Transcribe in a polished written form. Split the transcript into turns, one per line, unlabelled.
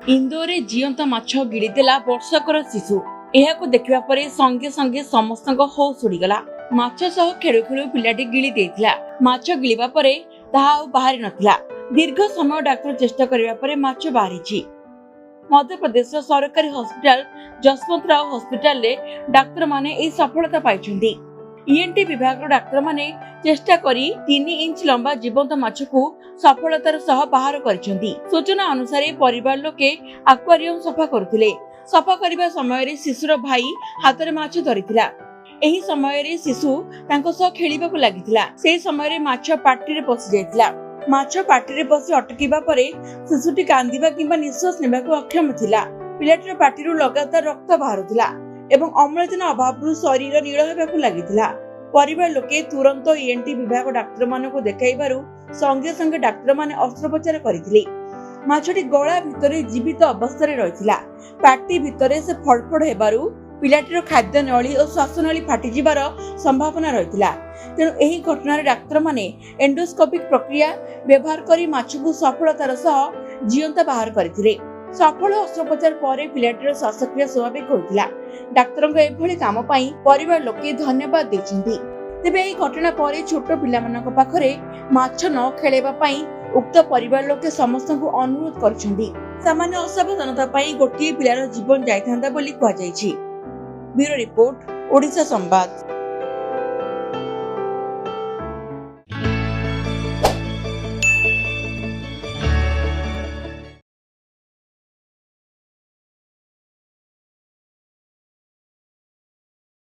इंदोर जीवंत माछ गिड़ीदेला वर्षकर शिशु। यह देखा पर संगे संगे समस्त होश उड़ीगला। माछ सह खेलु खेलु पिलाटी गिड़ी देइथिला। माछ गिळिबा परे ताहा बाहरी नथिला। दीर्घ समय डाक्टर चेष्टा करिबा परे माछ बाहरीछि। मध्य प्रदेश सरकारी हॉस्पिटल जसवंतराव हॉस्पिटल ले डाक्टर माने ए सफलता पाइछन्ती। ईएनटी विभाग डाक्टर माने चेष्टा करी 3 इंच लंबा जीवंत माछ को सफलतार सह बाहर करिसेंती। सूचना अनुसार परिवार लोके एक्वेरियम सफा करुथिले। सफा करिबा समय रे शिशुर भाई हाथ रे माछ धरिथिला। एही समय रे शिशु तांको सह खेलिबाकू लागिथिला। से समय रे माछ पाटी रे पसि जायतिला। माछ पाटी रे पसि अटकीबा परे शिशुटी कांदिबा किंबा निश्वास नेबाकू अक्षम थिला। पिलाटीर पाटीरु लगातार रक्त बाहरुथिला एवं अम्लजान अभावरु शरीर नीळ हेबाकू लागिथिला। परिवार लोके तुरंत ईएनटी विभाग डाक्टर मानकू देखाइबारु संगे संगे डाक्टर माने अस्त्रोपचार करिथिले। माछटी गळा भितरे जीवित अवस्था रे रहिथिला। पाटी भितरे से फड़फड़ हेबारु पिलाटीर खाद्य नळी और श्वासनळी फाटी जिबार संभावना रहिथिला। तेणु एही घटनारे डाक्टर माने एंडोस्कोपिक प्रक्रिया व्यवहार करी माछकू सफलतार सह जीवंत बाहर करिथिले। सफल अस्त्रोपचार पर पिलाटीर श्वासक्रिया स्वाभाविक होइथिला। डाक्तरଙ୍କ एभଳି काम पई परिवार लोके धन्यवाद दैछन्ती। तेबे एही घटना पर छोट पिलाମାନଙ୍କ पाखरे माछ न खेलेबा पई उक्त परिवार लोके समस्तଙ୍କୁ अनुरोध करछन्ती। सामान्य असावधानता पई गोटिए पिलार जीवन जायथांदा बोली कहै जायछि। ब्यूरो रिपोर्ट ओडिशा संवाद।